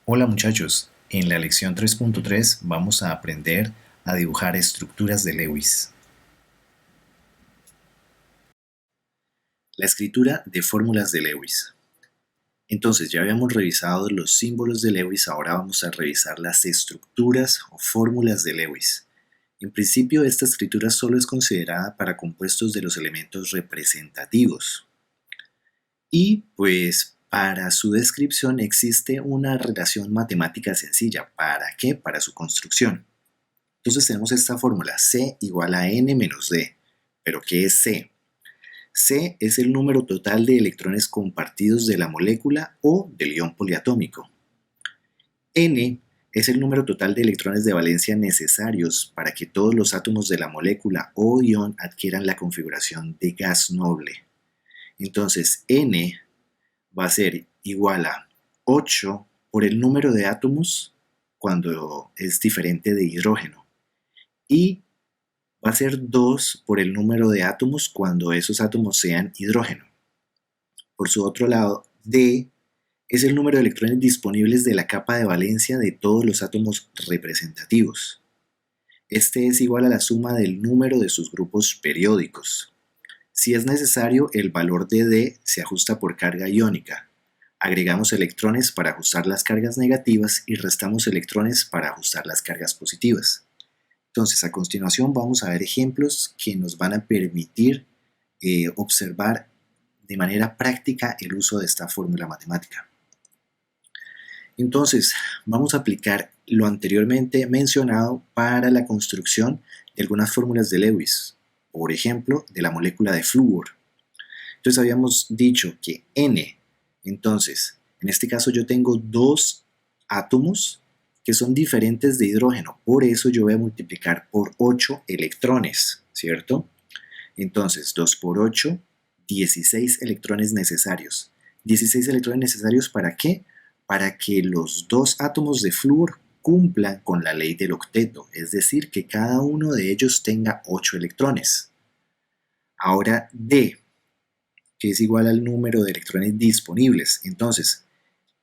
Hola muchachos, en la lección 3.3 vamos a aprender a dibujar estructuras de Lewis. La escritura de fórmulas de Lewis. Entonces ya habíamos revisado los símbolos de Lewis, ahora vamos a revisar las estructuras o fórmulas de Lewis. En principio esta escritura solo es considerada para compuestos de los elementos representativos. Y pues para su descripción existe una relación matemática sencilla. ¿Para qué? Para su construcción. Entonces tenemos esta fórmula, C igual a N menos D. ¿Pero qué es C? C es el número total de electrones compartidos de la molécula o del ion poliatómico. N es el número total de electrones de valencia necesarios para que todos los átomos de la molécula o ion adquieran la configuración de gas noble. Entonces N va a ser igual a 8 por el número de átomos cuando es diferente de hidrógeno. Y va a ser 2 por el número de átomos cuando esos átomos sean hidrógeno. Por su otro lado, D es el número de electrones disponibles de la capa de valencia de todos los átomos representativos. Este es igual a la suma del número de sus grupos periódicos. Si es necesario, el valor de D se ajusta por carga iónica. Agregamos electrones para ajustar las cargas negativas y restamos electrones para ajustar las cargas positivas. Entonces, a continuación vamos a ver ejemplos que nos van a permitir observar de manera práctica el uso de esta fórmula matemática. Entonces, vamos a aplicar lo anteriormente mencionado para la construcción de algunas fórmulas de Lewis, por ejemplo, de la molécula de flúor. Entonces, habíamos dicho que N, entonces, en este caso yo tengo dos átomos que son diferentes de hidrógeno, por eso yo voy a multiplicar por 8 electrones, ¿cierto? Entonces, 2 por 8, 16 electrones necesarios. ¿16 electrones necesarios para qué? Para que los dos átomos de flúor cumplan con la ley del octeto, es decir, que cada uno de ellos tenga 8 electrones. Ahora D, que es igual al número de electrones disponibles. Entonces,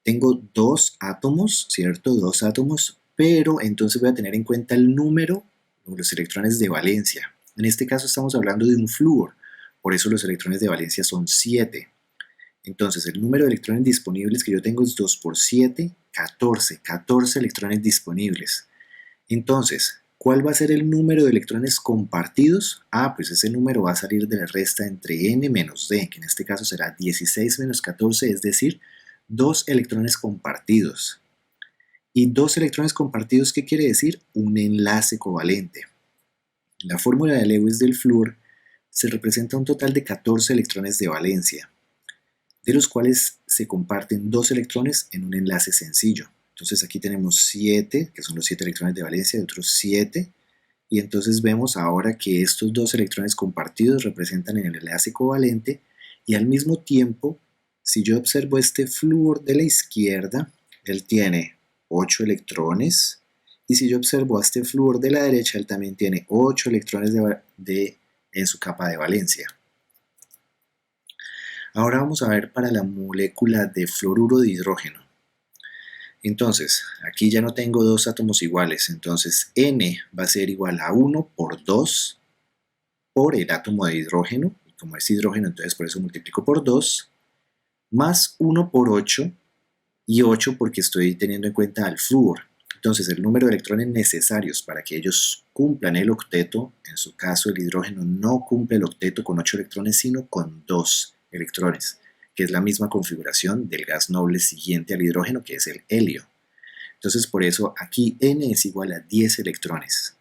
tengo dos átomos, ¿cierto? Dos átomos, pero entonces voy a tener en cuenta el número de los electrones de valencia. En este caso estamos hablando de un flúor, por eso los electrones de valencia son 7. Entonces el número de electrones disponibles que yo tengo es 2 por 7, 14. 14 electrones disponibles. Entonces, ¿cuál va a ser el número de electrones compartidos? Pues ese número va a salir de la resta entre n menos d, que en este caso será 16 menos 14, es decir, 2 electrones compartidos. ¿Y 2 electrones compartidos qué quiere decir? Un enlace covalente. En la fórmula de Lewis del flúor se representa un total de 14 electrones de valencia, de los cuales se comparten 2 electrones en un enlace sencillo. Entonces aquí tenemos 7, que son los 7 electrones de valencia, y otros 7, y entonces vemos ahora que estos 2 electrones compartidos representan el enlace covalente, y al mismo tiempo, si yo observo este flúor de la izquierda, él tiene 8 electrones, y si yo observo a este flúor de la derecha, él también tiene 8 electrones en su capa de valencia. Ahora vamos a ver para la molécula de fluoruro de hidrógeno. Entonces, aquí ya no tengo dos átomos iguales, entonces N va a ser igual a 1 por 2 por el átomo de hidrógeno, y como es hidrógeno, entonces por eso multiplico por 2, más 1 por 8, y 8 porque estoy teniendo en cuenta al flúor. Entonces el número de electrones necesarios para que ellos cumplan el octeto, en su caso el hidrógeno no cumple el octeto con 8 electrones, sino con 2 electrones, que es la misma configuración del gas noble siguiente al hidrógeno, que es el helio. Entonces por eso aquí N es igual a 10 electrones.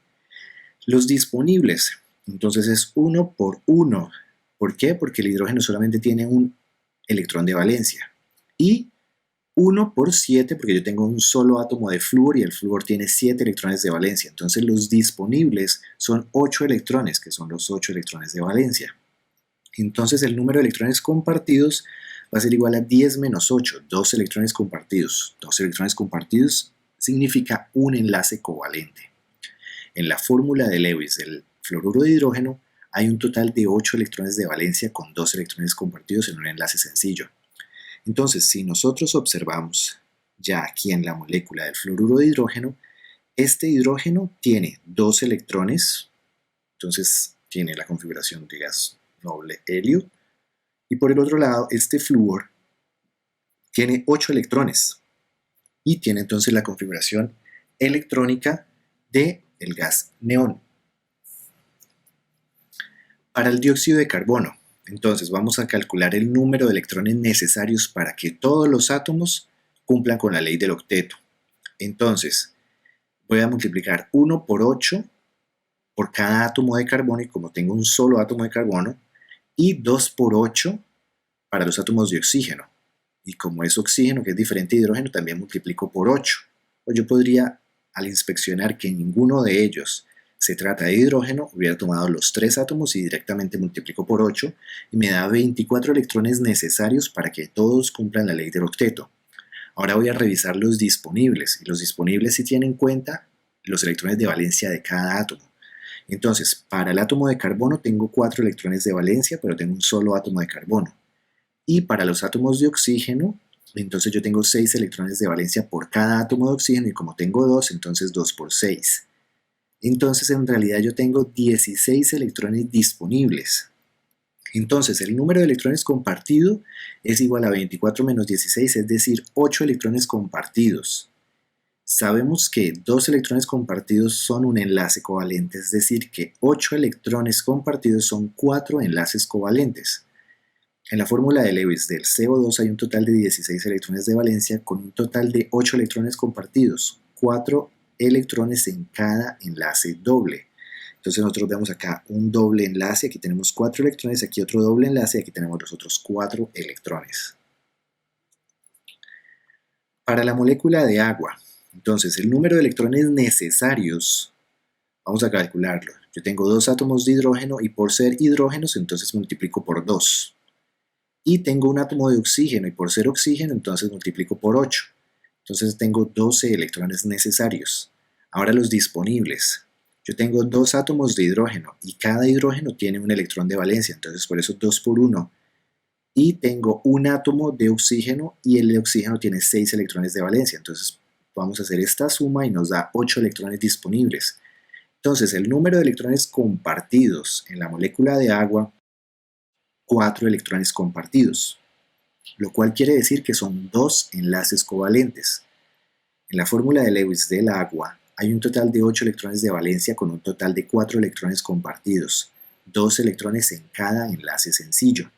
Los disponibles, entonces es 1 por 1. ¿Por qué? Porque el hidrógeno solamente tiene un electrón de valencia. Y 1 por 7, porque yo tengo un solo átomo de flúor y el flúor tiene 7 electrones de valencia. Entonces los disponibles son 8 electrones, que son los 8 electrones de valencia. Entonces el número de electrones compartidos va a ser igual a 10 menos 8, 2 electrones compartidos. 2 electrones compartidos significa un enlace covalente. En la fórmula de Lewis del fluoruro de hidrógeno hay un total de 8 electrones de valencia con 2 electrones compartidos en un enlace sencillo. Entonces, si nosotros observamos Ya aquí en la molécula del fluoruro de hidrógeno, este hidrógeno tiene 2 electrones, entonces tiene la configuración de gas noble helio, y por el otro lado, este flúor tiene 8 electrones y tiene entonces la configuración electrónica del gas neón. Para el dióxido de carbono, entonces vamos a calcular el número de electrones necesarios para que todos los átomos cumplan con la ley del octeto. Entonces, voy a multiplicar 1 por 8 por cada átomo de carbono, y como tengo un solo átomo de carbono, y 2 por 8 para los átomos de oxígeno. Y como es oxígeno, que es diferente de hidrógeno, también multiplico por 8. O yo podría, al inspeccionar que ninguno de ellos se trata de hidrógeno, hubiera tomado los 3 átomos y directamente multiplico por 8 y me da 24 electrones necesarios para que todos cumplan la ley del octeto. Ahora voy a revisar los disponibles, y los disponibles sí tienen en cuenta los electrones de valencia de cada átomo. Entonces, para el átomo de carbono tengo 4 electrones de valencia, pero tengo un solo átomo de carbono. Y para los átomos de oxígeno, entonces yo tengo 6 electrones de valencia por cada átomo de oxígeno, y como tengo 2, entonces 2 por 6. Entonces en realidad yo tengo 16 electrones disponibles. Entonces el número de electrones compartido es igual a 24 menos 16, es decir, 8 electrones compartidos. Sabemos que 2 electrones compartidos son un enlace covalente, es decir, que 8 electrones compartidos son 4 enlaces covalentes. En la fórmula de Lewis del CO2 hay un total de 16 electrones de valencia con un total de 8 electrones compartidos, 4 electrones en cada enlace doble. Entonces nosotros vemos acá un doble enlace, aquí tenemos 4 electrones, aquí otro doble enlace, y aquí tenemos los otros 4 electrones. Para la molécula de agua, entonces el número de electrones necesarios, vamos a calcularlo. Yo tengo 2 átomos de hidrógeno y por ser hidrógenos entonces multiplico por 2. Y tengo un átomo de oxígeno y por ser oxígeno entonces multiplico por 8. Entonces tengo 12 electrones necesarios. Ahora los disponibles. Yo tengo 2 átomos de hidrógeno y cada hidrógeno tiene un electrón de valencia, entonces por eso 2 por 1. Y tengo un átomo de oxígeno y el de oxígeno tiene 6 electrones de valencia, entonces vamos a hacer esta suma y nos da 8 electrones disponibles. Entonces el número de electrones compartidos en la molécula de agua, 4 electrones compartidos, lo cual quiere decir que son 2 enlaces covalentes. En la fórmula de Lewis del agua hay un total de 8 electrones de valencia con un total de 4 electrones compartidos, 2 electrones en cada enlace sencillo.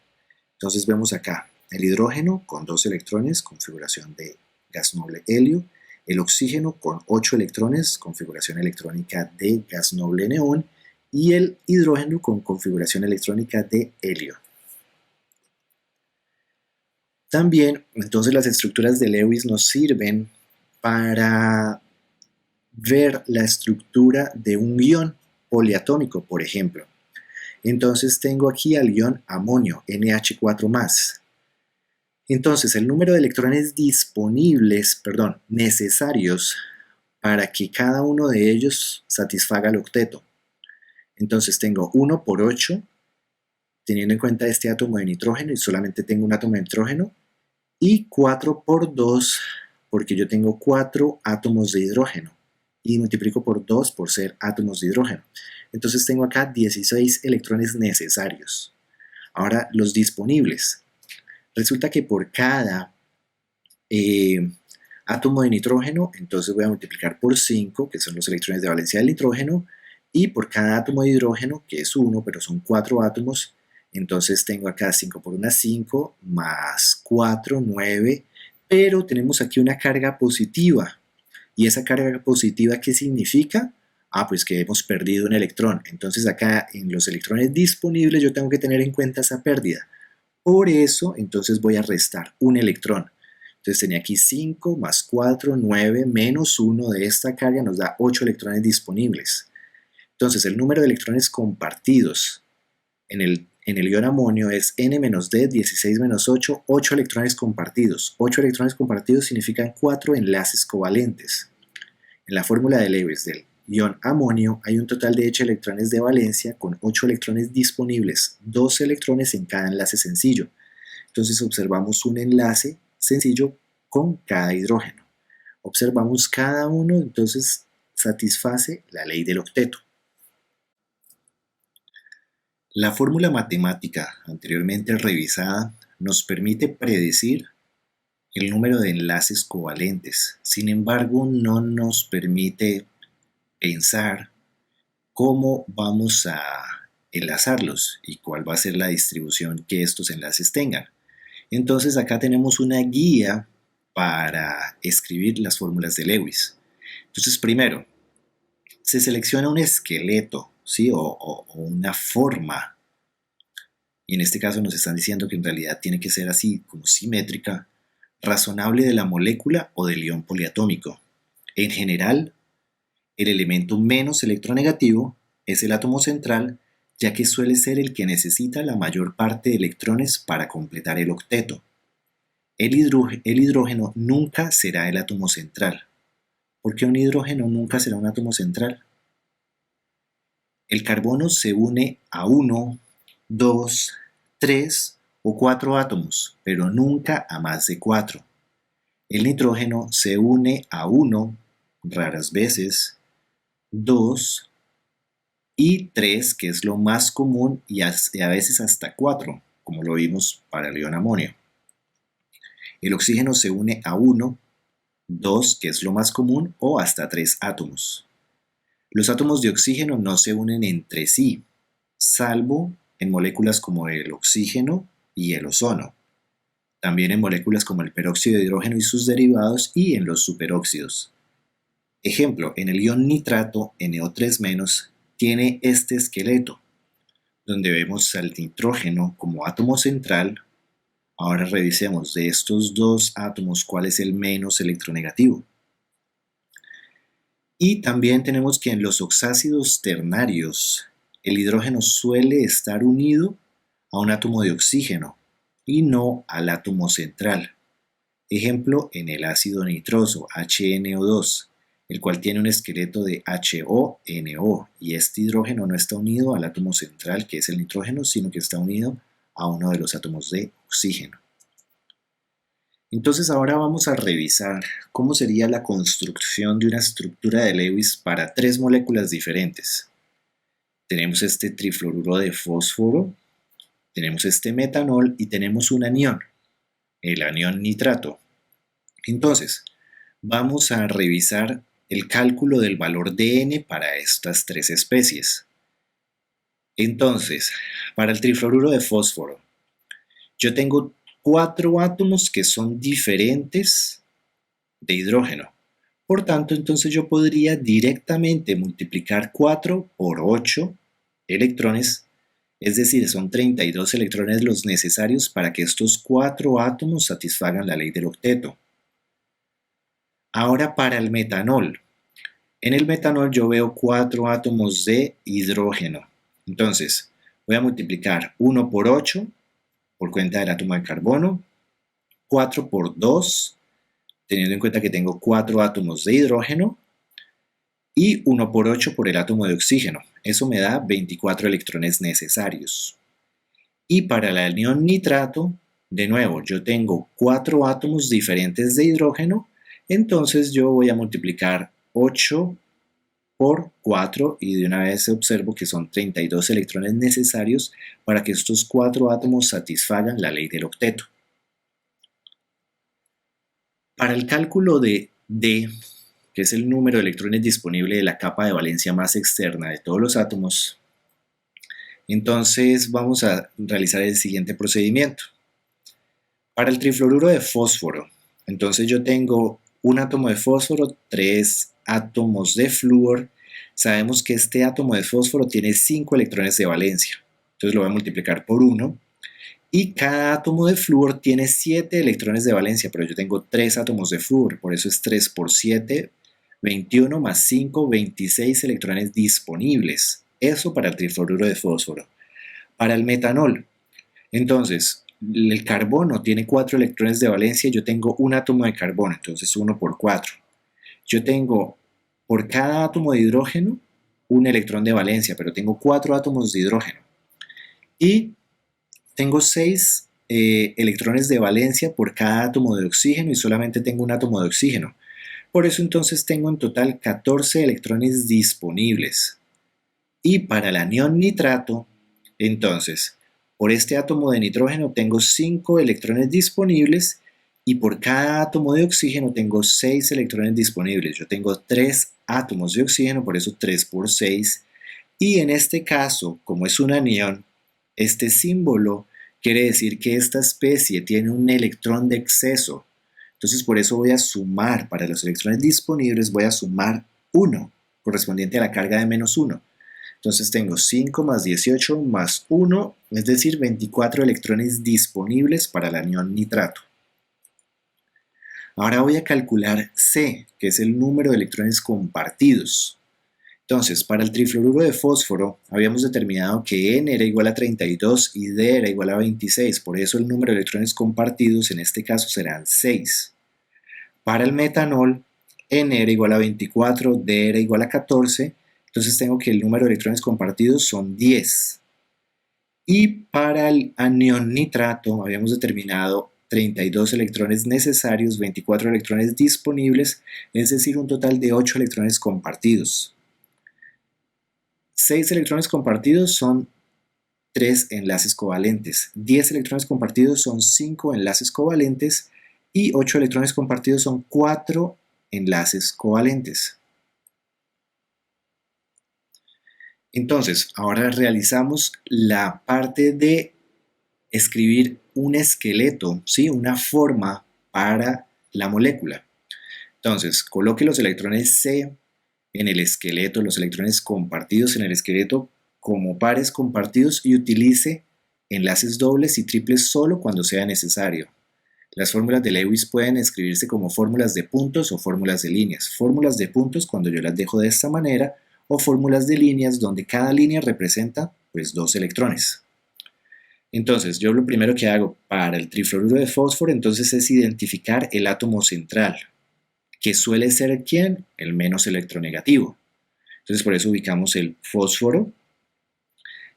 Entonces vemos acá el hidrógeno con 2 electrones, configuración de gas noble helio, el oxígeno con 8 electrones, configuración electrónica de gas noble neón, y el hidrógeno con configuración electrónica de helio. También, entonces, las estructuras de Lewis nos sirven para ver la estructura de un ion poliatómico, por ejemplo. Entonces tengo aquí al ion amonio, NH4+. Entonces el número de electrones disponibles, necesarios para que cada uno de ellos satisfaga el octeto. Entonces tengo 1 por 8, teniendo en cuenta este átomo de nitrógeno y solamente tengo un átomo de nitrógeno, y 4 por 2 porque yo tengo 4 átomos de hidrógeno y multiplico por 2 por ser átomos de hidrógeno. Entonces tengo acá 16 electrones necesarios. Ahora los disponibles. Resulta que por cada átomo de nitrógeno, entonces voy a multiplicar por 5, que son los electrones de valencia del nitrógeno, y por cada átomo de hidrógeno, que es 1, pero son 4 átomos, entonces tengo acá 5 por 1, 5, más 4, 9, pero tenemos aquí una carga positiva. ¿Y esa carga positiva qué significa? Pues que hemos perdido un electrón. Entonces acá en los electrones disponibles yo tengo que tener en cuenta esa pérdida. Por eso, entonces voy a restar un electrón. Entonces tenía aquí 5 más 4, 9, menos 1 de esta carga nos da 8 electrones disponibles. Entonces el número de electrones compartidos en el ion amonio es N-D, 16 menos 8, 8 electrones compartidos. 8 electrones compartidos significan 4 enlaces covalentes. En la fórmula de Lewis del ion amonio hay un total de 8 electrones de valencia con 8 electrones disponibles, 12 electrones en cada enlace sencillo. Entonces observamos un enlace sencillo con cada hidrógeno. observamos cada uno, entonces satisface la ley del octeto. La fórmula matemática anteriormente revisada nos permite predecir el número de enlaces covalentes. Sin embargo, no nos permite pensar cómo vamos a enlazarlos y cuál va a ser la distribución que estos enlaces tengan. Entonces acá tenemos una guía para escribir las fórmulas de Lewis. Entonces primero, se selecciona un esqueleto, ¿sí? o una forma, y en este caso nos están diciendo que en realidad tiene que ser así, como simétrica, razonable de la molécula o del ion poliatómico. En general, el elemento menos electronegativo es el átomo central, ya que suele ser el que necesita la mayor parte de electrones para completar el octeto. El hidrógeno nunca será el átomo central. ¿Por qué un hidrógeno nunca será un átomo central? El carbono se une a 1, 2, 3 o 4 átomos, pero nunca a más de 4. El nitrógeno se une a 1, raras veces, 2 y 3, que es lo más común, y a veces hasta 4, como lo vimos para el ion amonio. El oxígeno se une a 1, 2, que es lo más común, o hasta 3 átomos. Los átomos de oxígeno no se unen entre sí, salvo en moléculas como el oxígeno y el ozono. También en moléculas como el peróxido de hidrógeno y sus derivados y en los superóxidos. Ejemplo, en el ion nitrato, NO3- tiene este esqueleto, donde vemos al nitrógeno como átomo central. Ahora revisemos de estos dos átomos cuál es el menos electronegativo. Y también tenemos que en los oxácidos ternarios el hidrógeno suele estar unido a un átomo de oxígeno y no al átomo central. Ejemplo, en el ácido nitroso HNO2, el cual tiene un esqueleto de HONO, y este hidrógeno no está unido al átomo central, que es el nitrógeno, sino que está unido a uno de los átomos de oxígeno. Entonces ahora vamos a revisar cómo sería la construcción de una estructura de Lewis para tres moléculas diferentes. Tenemos este trifluoruro de fósforo, tenemos este metanol y tenemos un anión, el anión nitrato. Entonces, vamos a revisar el cálculo del valor de N para estas tres especies. Entonces, para el trifluoruro de fósforo, yo tengo 4 átomos que son diferentes de hidrógeno. Por tanto, entonces yo podría directamente multiplicar 4 por 8 electrones, es decir, son 32 electrones los necesarios para que estos 4 átomos satisfagan la ley del octeto. Ahora para el metanol. En el metanol yo veo 4 átomos de hidrógeno. Entonces, voy a multiplicar 1 por 8 por cuenta del átomo de carbono, 4 por 2, teniendo en cuenta que tengo 4 átomos de hidrógeno, y 1 por 8 por el átomo de oxígeno. Eso me da 24 electrones necesarios. Y para el anión nitrato, de nuevo, yo tengo 4 átomos diferentes de hidrógeno, entonces yo voy a multiplicar 8 por 4 y de una vez observo que son 32 electrones necesarios para que estos 4 átomos satisfagan la ley del octeto. Para el cálculo de D, que es el número de electrones disponible de la capa de valencia más externa de todos los átomos, entonces vamos a realizar el siguiente procedimiento. Para el trifluoruro de fósforo, entonces yo tengo un átomo de fósforo, 3 átomos de flúor. Sabemos que este átomo de fósforo tiene 5 electrones de valencia. Entonces lo voy a multiplicar por 1. Y cada átomo de flúor tiene 7 electrones de valencia, pero yo tengo 3 átomos de flúor, por eso es 3 por 7, 21 más 5, 26 electrones disponibles. Eso para el trifluoruro de fósforo. Para el metanol, entonces, el carbono tiene 4 electrones de valencia, yo tengo un átomo de carbono, entonces 1 por 4. Yo tengo por cada átomo de hidrógeno un electrón de valencia, pero tengo 4 átomos de hidrógeno. Y tengo 6 electrones de valencia por cada átomo de oxígeno y solamente tengo un átomo de oxígeno. Por eso entonces tengo en total 14 electrones disponibles. Y para el anión nitrato, entonces, por este átomo de nitrógeno tengo 5 electrones disponibles y por cada átomo de oxígeno tengo 6 electrones disponibles. Yo tengo 3 átomos de oxígeno, por eso 3 por 6. Y en este caso, como es un anión, este símbolo quiere decir que esta especie tiene un electrón de exceso. Entonces por eso voy a sumar, para los electrones disponibles voy a sumar 1, correspondiente a la carga de menos 1. Entonces tengo 5 más 18 más 1, es decir, 24 electrones disponibles para el anión nitrato. Ahora voy a calcular C, que es el número de electrones compartidos. Entonces, para el trifluoruro de fósforo, habíamos determinado que N era igual a 32 y D era igual a 26, por eso el número de electrones compartidos en este caso serán 6. Para el metanol, N era igual a 24, D era igual a 14, entonces tengo que el número de electrones compartidos son 10. Y para el anión nitrato habíamos determinado 32 electrones necesarios, 24 electrones disponibles, es decir, un total de 8 electrones compartidos. 6 electrones compartidos son 3 enlaces covalentes, 10 electrones compartidos son 5 enlaces covalentes y 8 electrones compartidos son 4 enlaces covalentes. Entonces, ahora realizamos la parte de escribir un esqueleto, ¿sí? Una forma para la molécula. Entonces, coloque los electrones C en el esqueleto, los electrones compartidos en el esqueleto como pares compartidos y utilice enlaces dobles y triples solo cuando sea necesario. Las fórmulas de Lewis pueden escribirse como fórmulas de puntos o fórmulas de líneas. Fórmulas de puntos cuando yo las dejo de esta manera o fórmulas de líneas donde cada línea representa pues 2 electrones. Entonces, yo lo primero que hago para el trifluoruro de fósforo entonces es identificar el átomo central, que suele ser ¿quién? El menos electronegativo. Entonces por eso ubicamos el fósforo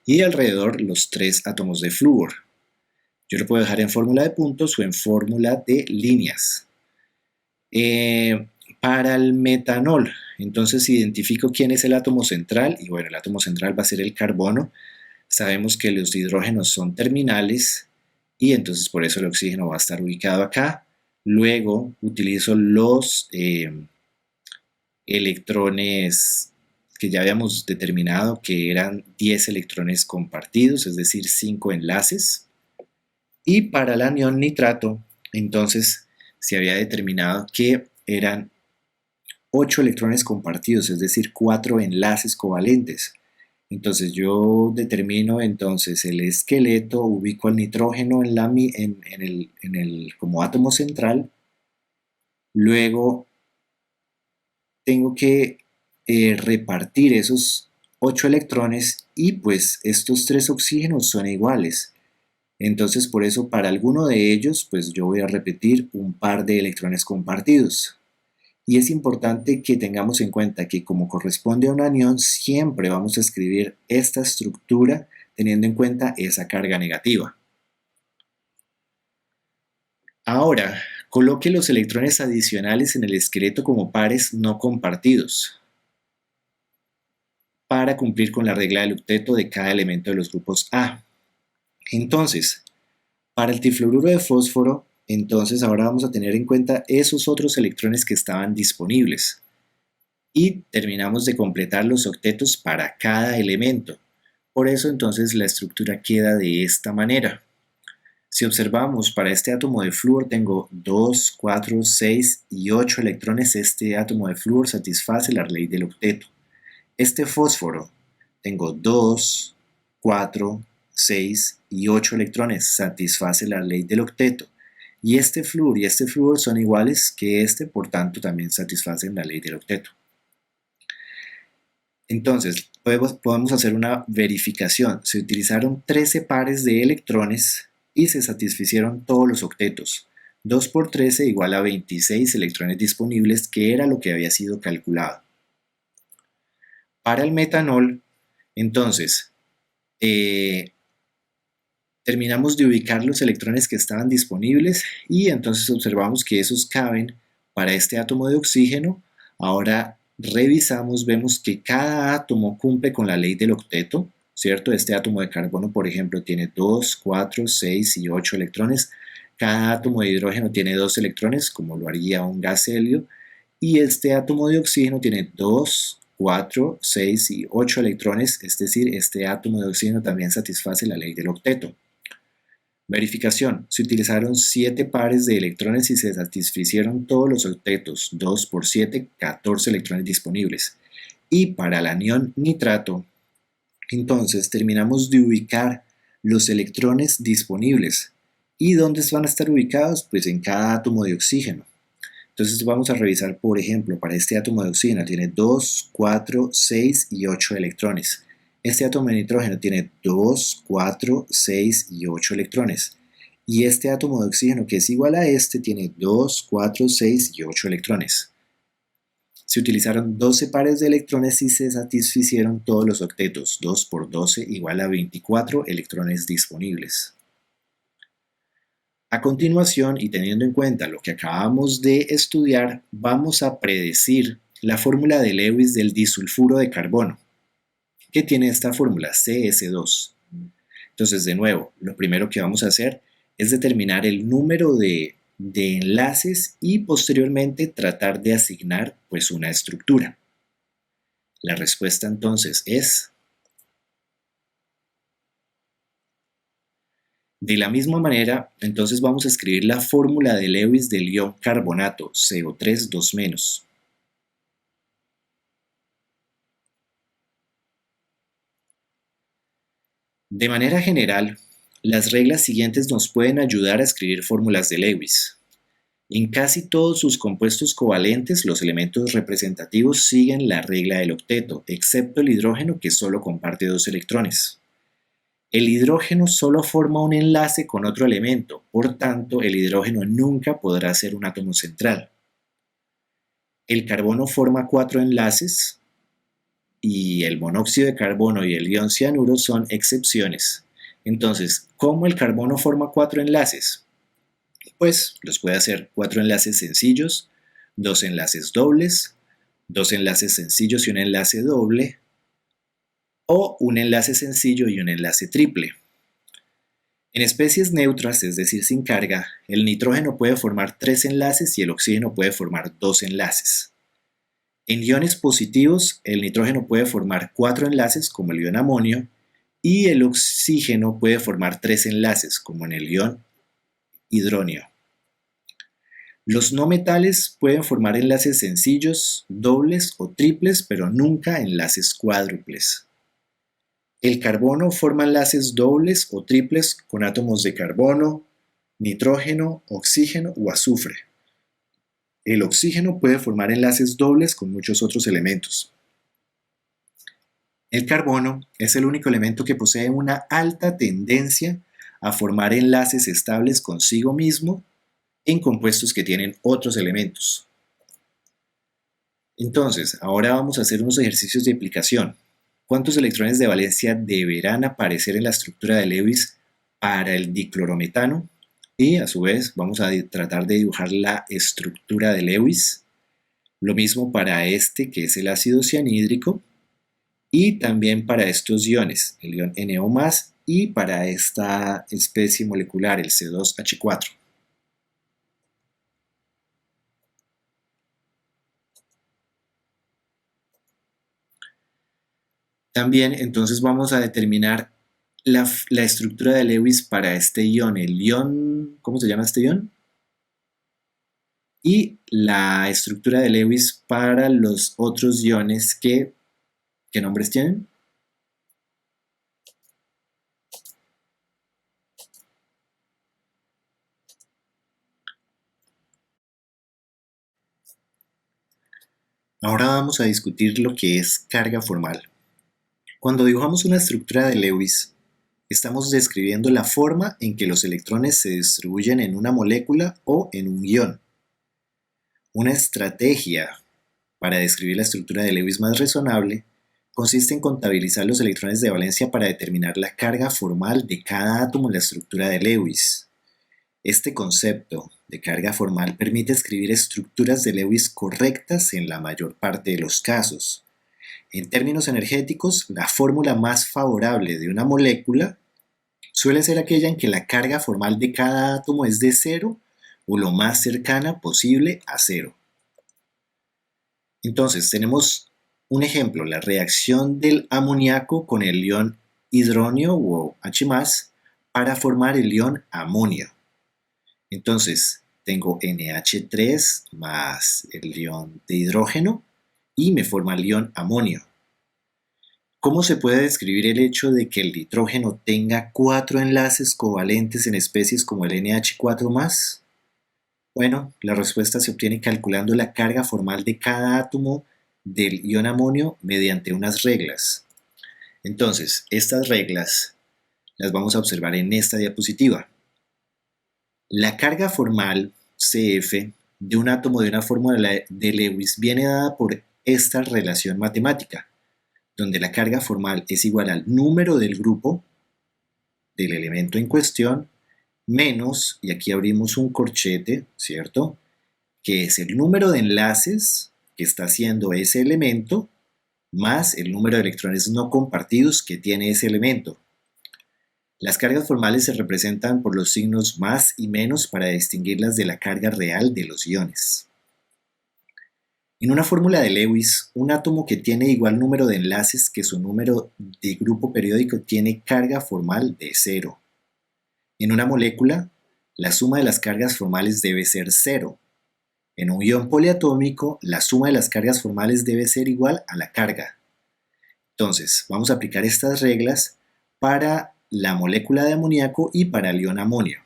y alrededor los 3 átomos de flúor. Yo lo puedo dejar en fórmula de puntos o en fórmula de líneas. Para el metanol, entonces identifico quién es el átomo central y bueno, el átomo central va a ser el carbono. Sabemos que los hidrógenos son terminales y entonces por eso el oxígeno va a estar ubicado acá. Luego utilizo los electrones que ya habíamos determinado que eran 10 electrones compartidos, es decir, 5 enlaces. Y para el anión nitrato, entonces se había determinado que eran 8 electrones compartidos, es decir, 4 enlaces covalentes. Entonces yo determino entonces el esqueleto, ubico al nitrógeno como átomo central, luego tengo que repartir esos 8 electrones y pues estos 3 oxígenos son iguales. Entonces por eso para alguno de ellos pues yo voy a repetir un par de electrones compartidos. Y es importante que tengamos en cuenta que como corresponde a un anión siempre vamos a escribir esta estructura teniendo en cuenta esa carga negativa. Ahora, coloque los electrones adicionales en el esqueleto como pares no compartidos para cumplir con la regla del octeto de cada elemento de los grupos A. Entonces, para el trifluoruro de fósforo, entonces ahora vamos a tener en cuenta esos otros electrones que estaban disponibles. Y terminamos de completar los octetos para cada elemento. Por eso entonces la estructura queda de esta manera. Si observamos, para este átomo de flúor tengo 2, 4, 6 y 8 electrones. Este átomo de flúor satisface la ley del octeto. Este fósforo tengo 2, 4, 6 y 8 electrones. Satisface la ley del octeto. Y este flúor son iguales que este, por tanto también satisfacen la ley del octeto. Entonces, podemos hacer una verificación. Se utilizaron 13 pares de electrones y se satisficieron todos los octetos. 2 por 13 igual a 26 electrones disponibles, que era lo que había sido calculado. Para el metanol, entonces, terminamos de ubicar los electrones que estaban disponibles y entonces observamos que esos caben para este átomo de oxígeno, ahora revisamos, vemos que cada átomo cumple con la ley del octeto, ¿cierto? Este átomo de carbono, por ejemplo, tiene 2, 4, 6 y 8 electrones. Cada átomo de hidrógeno tiene 2 electrones, como lo haría un gas helio. Y este átomo de oxígeno tiene 2, 4, 6 y 8 electrones, es decir, este átomo de oxígeno también satisface la ley del octeto. Verificación. Se utilizaron 7 pares de electrones y se satisficieron todos los octetos, 2 por 7, 14 electrones disponibles. Y para el anión nitrato, entonces terminamos de ubicar los electrones disponibles. ¿Y dónde van a estar ubicados? Pues en cada átomo de oxígeno. Entonces vamos a revisar, por ejemplo, para este átomo de oxígeno tiene 2, 4, 6 y 8 electrones. Este átomo de nitrógeno tiene 2, 4, 6 y 8 electrones. Y este átomo de oxígeno, que es igual a este, tiene 2, 4, 6 y 8 electrones. Se utilizaron 12 pares de electrones y se satisficieron todos los octetos. 2 por 12 igual a 24 electrones disponibles. A continuación, y teniendo en cuenta lo que acabamos de estudiar, vamos a predecir la fórmula de Lewis del disulfuro de carbono. ¿Qué tiene esta fórmula? CS2. Entonces, de nuevo, lo primero que vamos a hacer es determinar el número de enlaces y posteriormente tratar de asignar pues una estructura. La respuesta entonces es: de la misma manera, entonces vamos a escribir la fórmula de Lewis del ion carbonato, CO3 2-. De manera general, las reglas siguientes nos pueden ayudar a escribir fórmulas de Lewis. En casi todos sus compuestos covalentes, los elementos representativos siguen la regla del octeto, excepto el hidrógeno, que solo comparte 2 electrones. El hidrógeno solo forma un enlace con otro elemento, por tanto, el hidrógeno nunca podrá ser un átomo central. El carbono forma 4 enlaces y el monóxido de carbono y el ion cianuro son excepciones. Entonces, ¿cómo el carbono forma 4 enlaces? Pues los puede hacer 4 enlaces sencillos, 2 enlaces dobles, 2 enlaces sencillos y un enlace doble, o un enlace sencillo y un enlace triple. En especies neutras, es decir, sin carga, el nitrógeno puede formar 3 enlaces y el oxígeno puede formar 2 enlaces. En iones positivos, el nitrógeno puede formar 4 enlaces, como el ion amonio, y el oxígeno puede formar 3 enlaces, como en el ion hidronio. Los no metales pueden formar enlaces sencillos, dobles o triples, pero nunca enlaces cuádruples. El carbono forma enlaces dobles o triples con átomos de carbono, nitrógeno, oxígeno o azufre. El oxígeno puede formar enlaces dobles con muchos otros elementos. El carbono es el único elemento que posee una alta tendencia a formar enlaces estables consigo mismo en compuestos que tienen otros elementos. Entonces, ahora vamos a hacer unos ejercicios de aplicación. ¿Cuántos electrones de valencia deberán aparecer en la estructura de Lewis para el diclorometano? Y a su vez vamos a tratar de dibujar la estructura de Lewis. Lo mismo para este, que es el ácido cianhídrico, y también para estos iones, el ion NO+, y para esta especie molecular, el C2H4. También entonces vamos a determinar la estructura de Lewis para este ion, el ion, ¿cómo se llama este ion? Y la estructura de Lewis para los otros iones que, ¿qué nombres tienen? Ahora vamos a discutir lo que es carga formal. Cuando dibujamos una estructura de Lewis, estamos describiendo la forma en que los electrones se distribuyen en una molécula o en un ion. Una estrategia para describir la estructura de Lewis más razonable consiste en contabilizar los electrones de valencia para determinar la carga formal de cada átomo en la estructura de Lewis. Este concepto de carga formal permite escribir estructuras de Lewis correctas en la mayor parte de los casos. En términos energéticos, la fórmula más favorable de una molécula suele ser aquella en que la carga formal de cada átomo es de cero o lo más cercana posible a cero. Entonces, tenemos un ejemplo, la reacción del amoníaco con el ion hidronio o H+, para formar el ion amonio. Entonces, tengo NH3 más el ion de hidrógeno y me forma el ion amonio. ¿Cómo se puede describir el hecho de que el nitrógeno tenga 4 enlaces covalentes en especies como el NH4+? Bueno, la respuesta se obtiene calculando la carga formal de cada átomo del ion amonio mediante unas reglas. Entonces, estas reglas las vamos a observar en esta diapositiva. La carga formal CF de un átomo de una fórmula de Lewis viene dada por esta relación matemática, donde la carga formal es igual al número del grupo del elemento en cuestión menos, y aquí abrimos un corchete, ¿cierto?, que es el número de enlaces que está haciendo ese elemento más el número de electrones no compartidos que tiene ese elemento. Las cargas formales se representan por los signos más y menos para distinguirlas de la carga real de los iones. En una fórmula de Lewis, un átomo que tiene igual número de enlaces que su número de grupo periódico tiene carga formal de 0. En una molécula, la suma de las cargas formales debe ser 0. En un ion poliatómico, la suma de las cargas formales debe ser igual a la carga. Entonces, vamos a aplicar estas reglas para la molécula de amoníaco y para el ion amonio.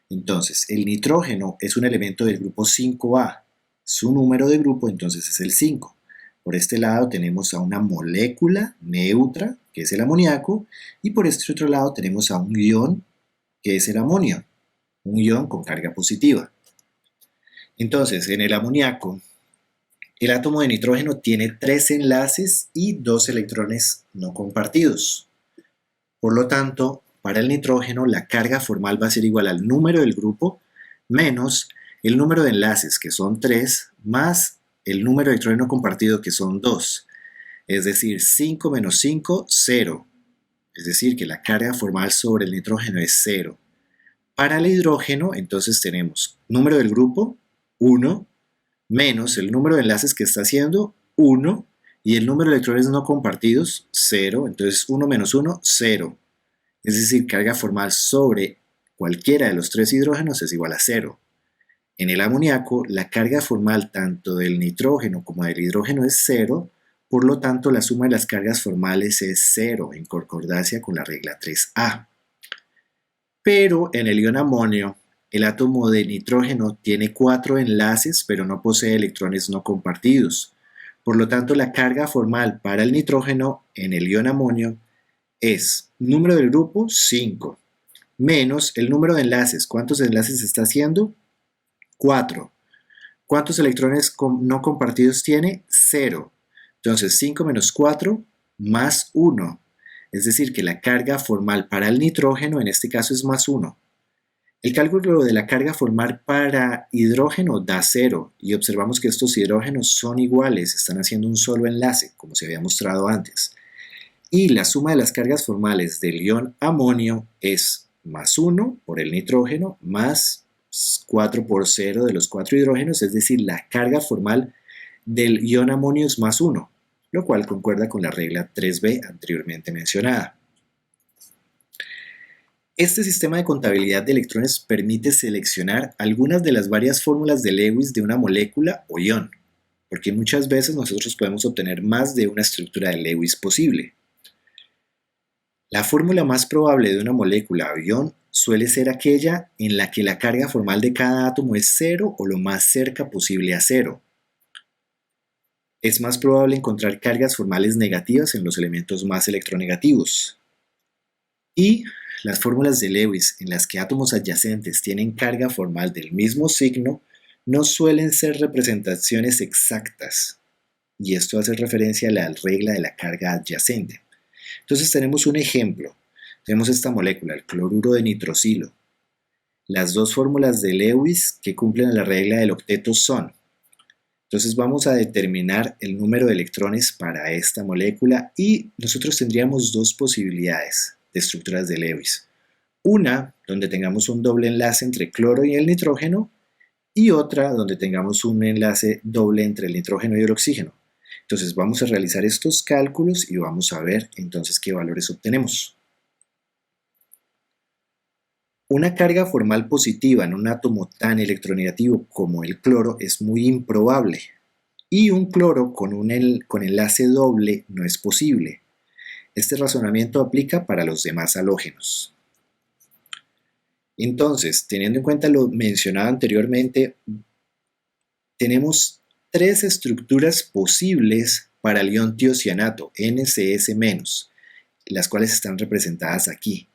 Entonces, el nitrógeno es un elemento del grupo 5A. Su número de grupo entonces es el 5. Por este lado tenemos a una molécula neutra, que es el amoníaco, y por este otro lado tenemos a un ion, que es el amonio, un ion con carga positiva. Entonces, en el amoníaco, el átomo de nitrógeno tiene 3 enlaces y 2 electrones no compartidos. Por lo tanto, para el nitrógeno la carga formal va a ser igual al número del grupo menos el número de enlaces, que son 3, más el número de electrones no compartido, que son 2. Es decir, 5 menos 5, 0. Es decir, que la carga formal sobre el nitrógeno es 0. Para el hidrógeno, entonces tenemos número del grupo, 1, menos el número de enlaces que está haciendo, 1, y el número de electrones no compartidos, 0. Entonces 1 menos 1, 0. Es decir, carga formal sobre cualquiera de los 3 hidrógenos es igual a 0. En el amoníaco, la carga formal tanto del nitrógeno como del hidrógeno es 0, por lo tanto la suma de las cargas formales es 0, en concordancia con la regla 3A. Pero en el ion amonio, el átomo de nitrógeno tiene 4 enlaces, pero no posee electrones no compartidos. Por lo tanto, la carga formal para el nitrógeno en el ion amonio es número del grupo, 5, menos el número de enlaces. ¿Cuántos enlaces está haciendo? 4. ¿Cuántos electrones no compartidos tiene? 0. Entonces 5 menos 4 más 1. Es decir, que la carga formal para el nitrógeno en este caso es más 1. El cálculo de la carga formal para hidrógeno da 0 y observamos que estos hidrógenos son iguales, están haciendo un solo enlace, como se había mostrado antes. Y la suma de las cargas formales del ion amonio es más 1 por el nitrógeno más 4 por 0 de los 4 hidrógenos, es decir, la carga formal del ion amonio es más 1, lo cual concuerda con la regla 3b anteriormente mencionada. Este sistema de contabilidad de electrones permite seleccionar algunas de las varias fórmulas de Lewis de una molécula o ion, porque muchas veces nosotros podemos obtener más de una estructura de Lewis posible. La fórmula más probable de una molécula o ion suele ser aquella en la que la carga formal de cada átomo es 0 o lo más cerca posible a 0. Es más probable encontrar cargas formales negativas en los elementos más electronegativos. Y las fórmulas de Lewis en las que átomos adyacentes tienen carga formal del mismo signo no suelen ser representaciones exactas, y esto hace referencia a la regla de la carga adyacente. Entonces tenemos un ejemplo. Tenemos esta molécula, el cloruro de nitrosilo. Las dos fórmulas de Lewis que cumplen la regla del octeto son. Entonces vamos a determinar el número de electrones para esta molécula y nosotros tendríamos dos posibilidades de estructuras de Lewis. Una donde tengamos un doble enlace entre cloro y el nitrógeno y otra donde tengamos un enlace doble entre el nitrógeno y el oxígeno. Entonces vamos a realizar estos cálculos y vamos a ver entonces qué valores obtenemos. Una carga formal positiva en un átomo tan electronegativo como el cloro es muy improbable y un cloro con enlace doble no es posible. Este razonamiento aplica para los demás halógenos. Entonces, teniendo en cuenta lo mencionado anteriormente, tenemos tres estructuras posibles para el ion tiocianato, NCS-, las cuales están representadas aquí.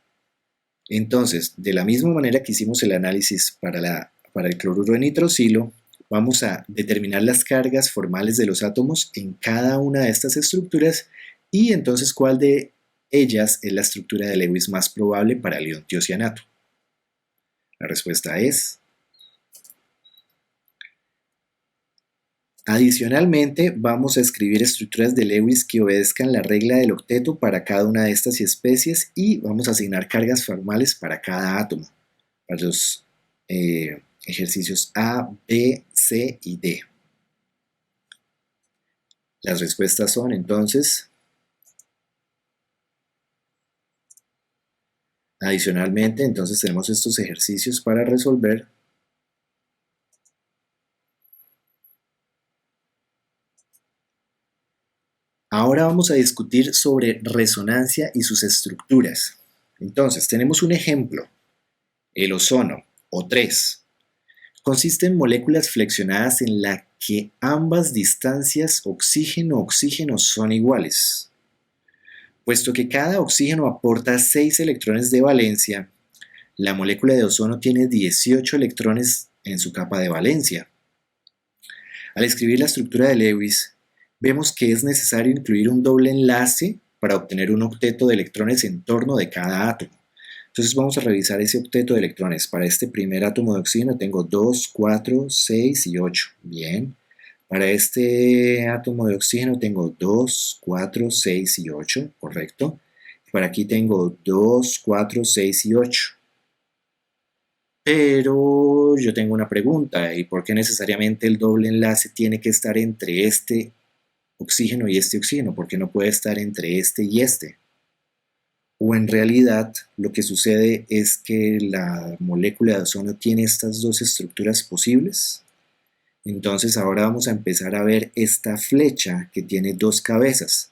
Entonces, de la misma manera que hicimos el análisis para el cloruro de nitrosilo, vamos a determinar las cargas formales de los átomos en cada una de estas estructuras y entonces cuál de ellas es la estructura de Lewis más probable para el ion tiocianato. La respuesta es... Adicionalmente, vamos a escribir estructuras de Lewis que obedezcan la regla del octeto para cada una de estas especies y vamos a asignar cargas formales para cada átomo, para los ejercicios A, B, C y D. Las respuestas son entonces, adicionalmente, entonces tenemos estos ejercicios para resolver. Ahora vamos a discutir sobre resonancia y sus estructuras. Entonces, tenemos un ejemplo, el ozono, O3. Consiste en moléculas flexionadas en la que ambas distancias oxígeno-oxígeno son iguales. Puesto que cada oxígeno aporta 6 electrones de valencia, la molécula de ozono tiene 18 electrones en su capa de valencia. Al escribir la estructura de Lewis, vemos que es necesario incluir un doble enlace para obtener un octeto de electrones en torno de cada átomo. Entonces vamos a revisar ese octeto de electrones. Para este primer átomo de oxígeno tengo 2, 4, 6 y 8. Bien. Para este átomo de oxígeno tengo 2, 4, 6 y 8. Correcto. Para aquí tengo 2, 4, 6 y 8. Pero yo tengo una pregunta. ¿Y por qué necesariamente el doble enlace tiene que estar entre este oxígeno y este oxígeno? ¿Por qué no puede estar entre este y este? O en realidad lo que sucede es que la molécula de ozono tiene estas dos estructuras posibles. Entonces ahora vamos a empezar a ver esta flecha que tiene dos cabezas,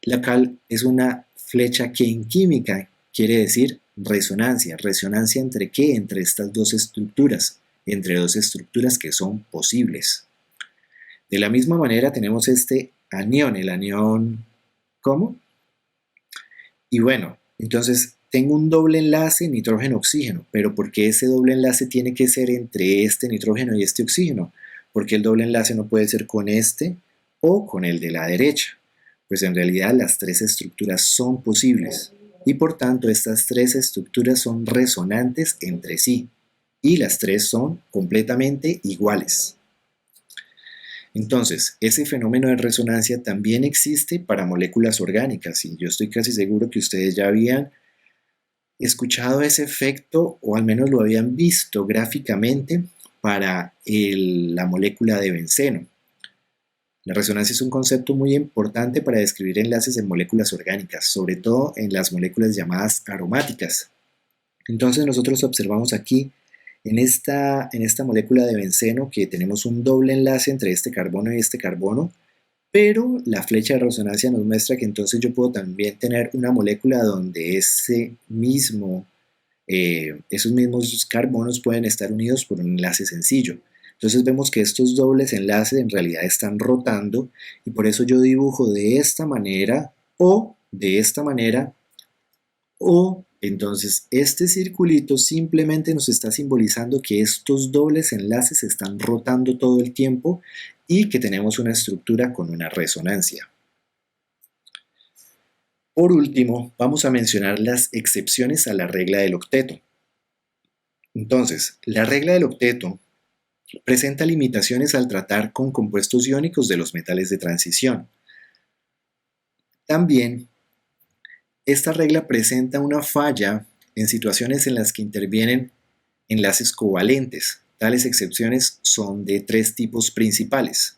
la cual es una flecha que en química quiere decir resonancia. ¿Resonancia entre qué? Entre estas dos estructuras, entre dos estructuras que son posibles. De la misma manera tenemos este anión, el anión, ¿cómo? Y bueno, entonces tengo un doble enlace nitrógeno-oxígeno, pero ¿por qué ese doble enlace tiene que ser entre este nitrógeno y este oxígeno? Porque el doble enlace no puede ser con este o con el de la derecha. Pues en realidad las tres estructuras son posibles y por tanto estas tres estructuras son resonantes entre sí y las tres son completamente iguales. Entonces, ese fenómeno de resonancia también existe para moléculas orgánicas y yo estoy casi seguro que ustedes ya habían escuchado ese efecto o al menos lo habían visto gráficamente para la molécula de benceno. La resonancia es un concepto muy importante para describir enlaces en moléculas orgánicas, sobre todo en las moléculas llamadas aromáticas. Entonces nosotros observamos aquí en esta molécula de benceno que tenemos un doble enlace entre este carbono y este carbono, pero la flecha de resonancia nos muestra que entonces yo puedo también tener una molécula donde esos mismos carbonos pueden estar unidos por un enlace sencillo. Entonces vemos que estos dobles enlaces en realidad están rotando y por eso yo dibujo de esta manera o de esta manera o entonces este circulito simplemente nos está simbolizando que estos dobles enlaces están rotando todo el tiempo y que tenemos una estructura con una resonancia. Por último, vamos a mencionar las excepciones a la regla del octeto. Entonces, la regla del octeto presenta limitaciones al tratar con compuestos iónicos de los metales de transición. También, esta regla presenta una falla en situaciones en las que intervienen enlaces covalentes. Tales excepciones son de tres tipos principales: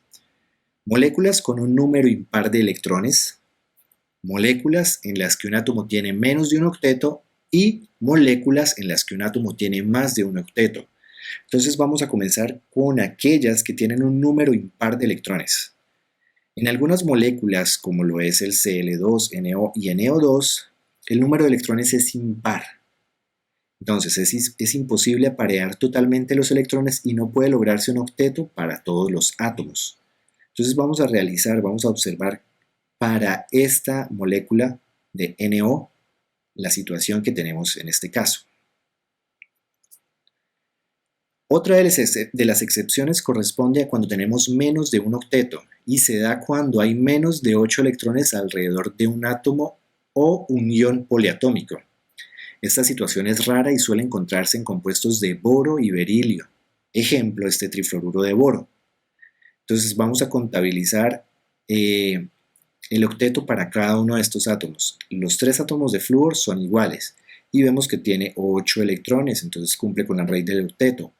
moléculas con un número impar de electrones, moléculas en las que un átomo tiene menos de un octeto y moléculas en las que un átomo tiene más de un octeto. Entonces vamos a comenzar con aquellas que tienen un número impar de electrones. En algunas moléculas, como lo es el Cl2, NO y NO2, el número de electrones es impar. Entonces es imposible aparear totalmente los electrones y no puede lograrse un octeto para todos los átomos. Entonces vamos a observar para esta molécula de NO la situación que tenemos en este caso. Otra de las excepciones corresponde a cuando tenemos menos de un octeto y se da cuando hay menos de 8 electrones alrededor de un átomo o un ion poliatómico. Esta situación es rara y suele encontrarse en compuestos de boro y berilio. Ejemplo, este trifluoruro de boro. Entonces vamos a contabilizar el octeto para cada uno de estos átomos. Los tres átomos de flúor son iguales y vemos que tiene 8 electrones, entonces cumple con la raíz del octeto.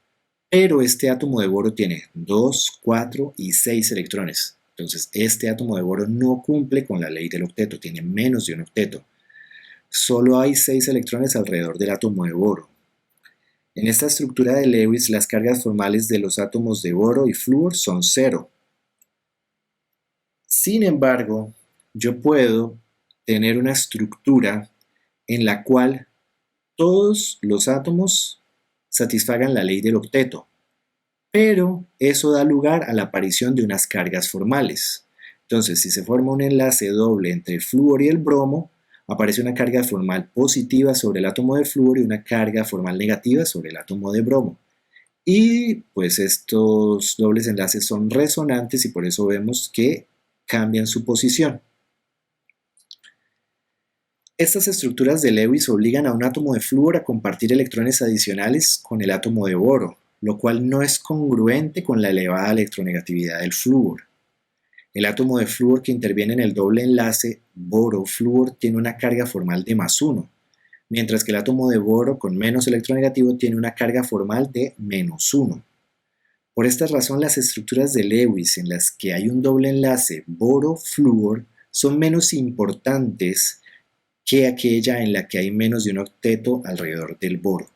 Pero este átomo de boro tiene 2, 4 y 6 electrones. Entonces este átomo de boro no cumple con la ley del octeto, tiene menos de un octeto. Solo hay 6 electrones alrededor del átomo de boro. En esta estructura de Lewis, las cargas formales de los átomos de boro y flúor son 0. Sin embargo, yo puedo tener una estructura en la cual todos los átomos satisfagan la ley del octeto, pero eso da lugar a la aparición de unas cargas formales. Entonces, si se forma un enlace doble entre el flúor y el bromo, aparece una carga formal positiva sobre el átomo de flúor y una carga formal negativa sobre el átomo de bromo. Y pues estos dobles enlaces son resonantes y por eso vemos que cambian su posición. Estas estructuras de Lewis obligan a un átomo de flúor a compartir electrones adicionales con el átomo de boro, lo cual no es congruente con la elevada electronegatividad del flúor. El átomo de flúor que interviene en el doble enlace boro-flúor tiene una carga formal de +1, mientras que el átomo de boro con menos electronegativo tiene una carga formal de -1. Por esta razón, las estructuras de Lewis en las que hay un doble enlace boro-flúor son menos importantes que aquella en la que hay menos de un octeto alrededor del boro.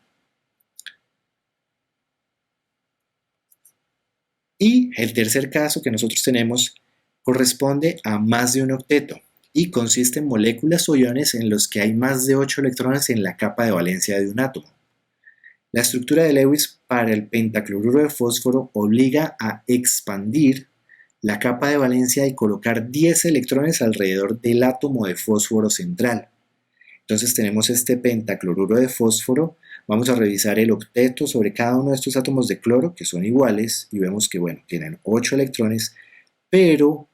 Y el tercer caso que nosotros tenemos corresponde a más de un octeto y consiste en moléculas o iones en los que hay más de 8 electrones en la capa de valencia de un átomo. La estructura de Lewis para el pentacloruro de fósforo obliga a expandir la capa de valencia y colocar 10 electrones alrededor del átomo de fósforo central. Entonces tenemos este pentacloruro de fósforo. Vamos a revisar el octeto sobre cada uno de estos átomos de cloro, que son iguales, y vemos que, bueno, tienen 8 electrones, pero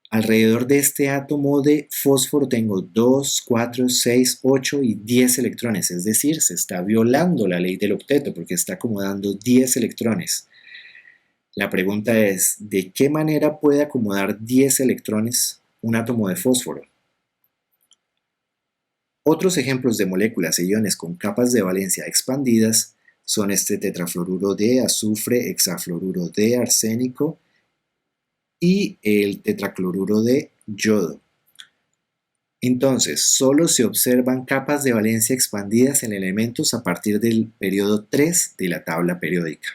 alrededor de este átomo de fósforo tengo 2, 4, 6, 8 y 10 electrones, es decir, se está violando la ley del octeto porque está acomodando 10 electrones. La pregunta es, ¿de qué manera puede acomodar 10 electrones un átomo de fósforo? Otros ejemplos de moléculas e iones con capas de valencia expandidas son este tetrafluoruro de azufre, hexafluoruro de arsénico y el tetracloruro de yodo. Entonces, solo se observan capas de valencia expandidas en elementos a partir del periodo 3 de la tabla periódica.